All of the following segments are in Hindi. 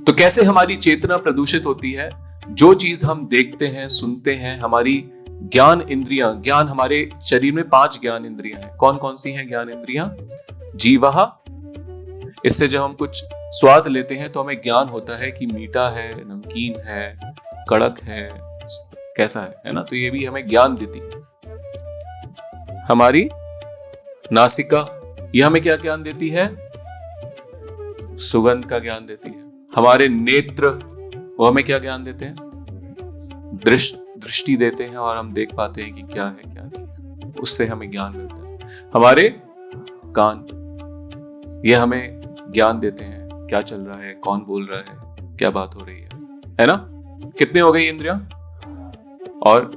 तो कैसे हमारी चेतना प्रदूषित होती है? जो चीज हम देखते हैं, सुनते हैं, हमारी ज्ञान इंद्रियां, ज्ञान, हमारे शरीर में 5 ज्ञान इंद्रियां हैं। कौन कौन सी हैं ज्ञान इंद्रियां? जीवा, इससे जब हम कुछ स्वाद लेते हैं तो हमें ज्ञान होता है कि मीठा है, नमकीन है, कड़क है, कैसा है ना? तो ये भी हमें ज्ञान देती है। हमारी नासिका, ये हमें क्या ज्ञान देती है? सुगंध का ज्ञान देती है। हमारे नेत्र, वो हमें क्या ज्ञान देते हैं? दृष्टि देते हैं और हम देख पाते हैं कि क्या है क्या नहीं है, उससे हमें ज्ञान मिलता है। हमारे कान, ये हमें ज्ञान देते हैं क्या चल रहा है, कौन बोल रहा है, क्या बात हो रही है ना? कितने हो गई इंद्रियां? और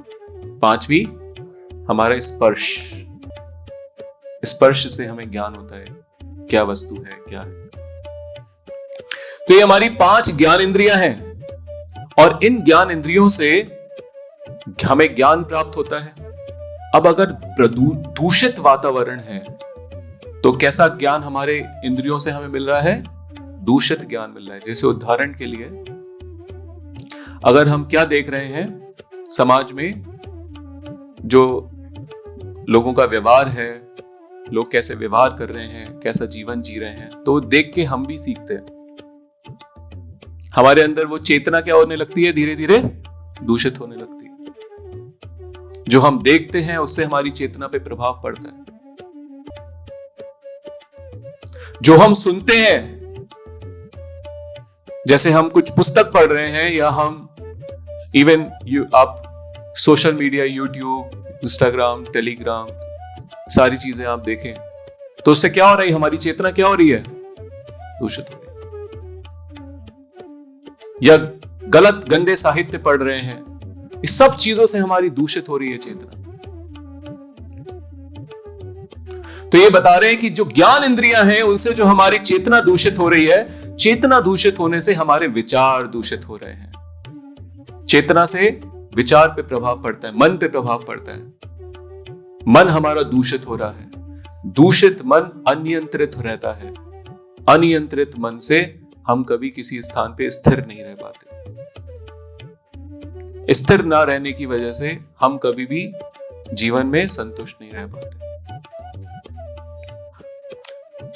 5वीं हमारा स्पर्श, स्पर्श से हमें ज्ञान होता है क्या वस्तु है, क्या है। तो ये हमारी 5 ज्ञान इंद्रियां हैं और इन ज्ञान इंद्रियों से हमें ज्ञान प्राप्त होता है। अब अगर दूषित वातावरण है तो कैसा ज्ञान हमारे इंद्रियों से हमें मिल रहा है? दूषित ज्ञान मिल रहा है। जैसे उदाहरण के लिए, अगर हम क्या देख रहे हैं समाज में, जो लोगों का व्यवहार है, लोग कैसे व्यवहार कर रहे हैं, कैसा जीवन जी रहे हैं, तो देख के हम भी सीखते हैं। हमारे अंदर वो चेतना क्या होने लगती है? धीरे धीरे दूषित होने लगती है। जो हम देखते हैं उससे हमारी चेतना पे प्रभाव पड़ता है। जो हम सुनते हैं, जैसे हम कुछ पुस्तक पढ़ रहे हैं, या हम इवन आप social media, YouTube, Instagram, Telegram, सारी चीजें आप देखें, तो उससे क्या हो रही है? हमारी चेतना क्या हो रही है? दूषित हो रही है। या गलत गंदे साहित्य पढ़ रहे हैं, इस सब चीजों से हमारी दूषित हो रही है चेतना। तो ये बता रहे हैं कि जो ज्ञान इंद्रियां हैं उनसे जो हमारी चेतना दूषित हो रही है, चेतना दूषित होने से हमारे विचार दूषित हो रहे हैं। चेतना से विचार पे प्रभाव पड़ता है, मन पे प्रभाव पड़ता है। मन हमारा दूषित हो रहा है। दूषित मन अनियंत्रित रहता है। अनियंत्रित मन से हम कभी किसी स्थान पे स्थिर नहीं रह पाते। स्थिर ना रहने की वजह से हम कभी भी जीवन में संतुष्ट नहीं रह पाते।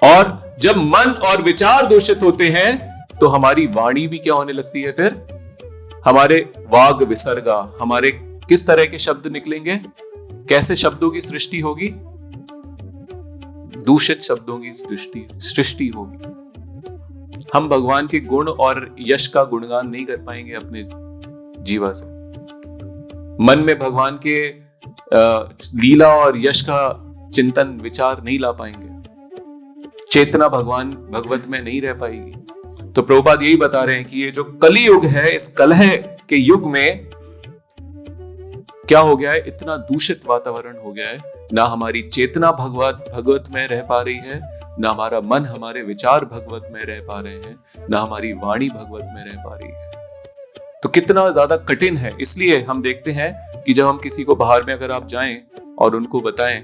और जब मन और विचार दूषित होते हैं तो हमारी वाणी भी क्या होने लगती है? फिर हमारे वाग विसर्गा, हमारे किस तरह के शब्द निकलेंगे? कैसे शब्दों की सृष्टि होगी? दूषित शब्दों की सृष्टि होगी। हम भगवान के गुण और यश का गुणगान नहीं कर पाएंगे अपने जीवा से। मन में भगवान के लीला और यश का चिंतन, विचार नहीं ला पाएंगे। चेतना भगवत में नहीं रह पाएगी। तो प्रभुपाद यही बता रहे हैं कि ये जो कली युग है, इस कलह के युग में क्या हो गया है? इतना दूषित वातावरण हो गया है। ना हमारी चेतना भगवत में रह पा रही है, ना हमारा मन, हमारे विचार भगवत में रह पा रहे हैं, ना हमारी वाणी भगवत में रह पा रही है। तो कितना ज्यादा कठिन है। इसलिए हम देखते हैं कि जब हम किसी को बाहर में अगर आप जाएं और उनको बताएं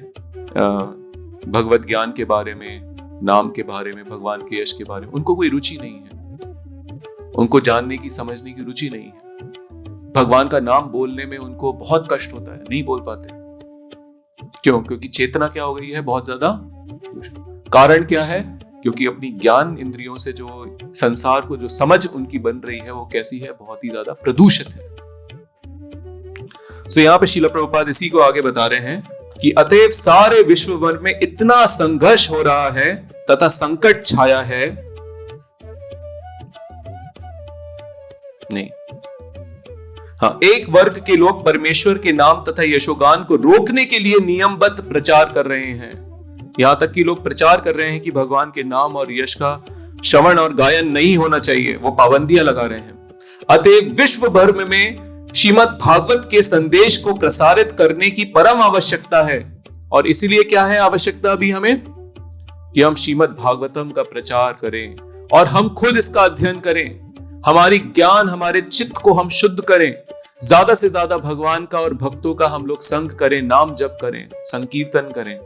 भगवत ज्ञान के बारे में, नाम के बारे में, भगवान के यश के बारे में, उनको कोई रुचि नहीं है। उनको जानने की, समझने की रुचि नहीं है। भगवान का नाम बोलने में उनको बहुत कष्ट होता है, नहीं बोल पाते। क्यों? क्योंकि चेतना क्या हो गई है? बहुत ज्यादा। कारण क्या है? क्योंकि अपनी ज्ञान इंद्रियों से जो संसार को जो समझ उनकी बन रही है वो कैसी है? बहुत ही ज्यादा प्रदूषित है। तो यहां पे श्रील प्रभुपाद इसी को आगे बता रहे हैं कि अतएव सारे विश्व भर में इतना संघर्ष हो रहा है तथा संकट छाया है। नहीं, हाँ, एक वर्ग के लोग परमेश्वर के नाम तथा यशोगान को रोकने के लिए नियमबद्ध प्रचार कर रहे हैं। यहां तक कि लोग प्रचार कर रहे हैं कि भगवान के नाम और यश का श्रवण और गायन नहीं होना चाहिए, वो पाबंदियां लगा रहे हैं। अतएव विश्व भर में श्रीमद् भागवत के संदेश को प्रसारित करने की परम आवश्यकता है। और इसीलिए क्या है आवश्यकता भी हमें? कि हम श्रीमद् भागवतम का प्रचार करें और हम खुद इसका अध्ययन करें। हमारी ज्ञान, हमारे चित्त को हम शुद्ध करें। ज्यादा से ज्यादा भगवान का और भक्तों का हम लोग संग करें, नाम जप करें, संकीर्तन करें।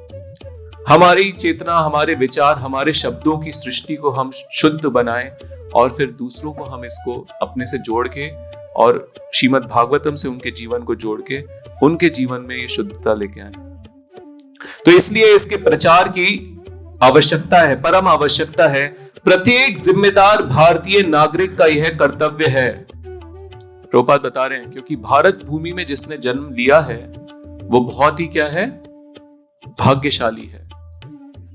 हमारी चेतना, हमारे विचार, हमारे शब्दों की सृष्टि को हम शुद्ध बनाएं और फिर दूसरों को हम इसको अपने से जोड़ के और श्रीमद् भागवतम से उनके जीवन को जोड़ के उनके जीवन में ये शुद्धता लेके आए। तो इसलिए इसके प्रचार की आवश्यकता है, परम आवश्यकता है। प्रत्येक जिम्मेदार भारतीय नागरिक का यह कर्तव्य है। प्रभुपाद बता रहे हैं, क्योंकि भारत भूमि में जिसने जन्म लिया है वो बहुत ही क्या है, भाग्यशाली है।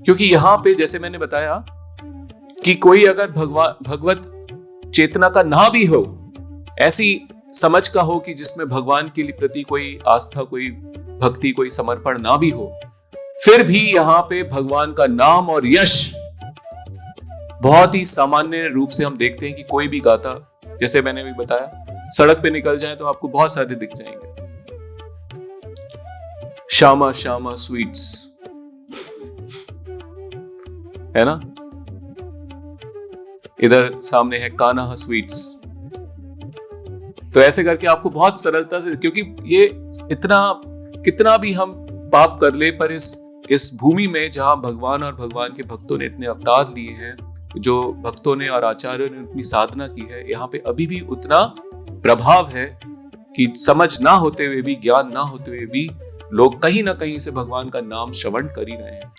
क्योंकि यहां पे जैसे मैंने बताया कि कोई अगर भगवत चेतना का ना भी हो, ऐसी समझ का हो कि जिसमें भगवान के लिए प्रति कोई आस्था, कोई भक्ति, कोई समर्पण ना भी हो, फिर भी यहां पे भगवान का नाम और यश बहुत ही सामान्य रूप से हम देखते हैं कि कोई भी गाता, जैसे मैंने भी बताया, सड़क पे निकल जाए तो आपको बहुत सारे दिख जाएंगे, श्यामा श्यामा स्वीट्स, है ना, इधर सामने है कान्हा स्वीट्स। तो ऐसे करके आपको बहुत सरलता से, क्योंकि ये इतना कितना भी हम पाप कर ले, पर इस भूमि में जहां भगवान और भगवान के भक्तों ने इतने अवतार लिए हैं, जो भक्तों ने और आचार्यों ने इतनी साधना की है, यहाँ पे अभी भी उतना प्रभाव है कि समझ ना होते हुए भी, ज्ञान ना होते हुए भी लोग कहीं ना कहीं से भगवान का नाम श्रवण कर ही रहे हैं।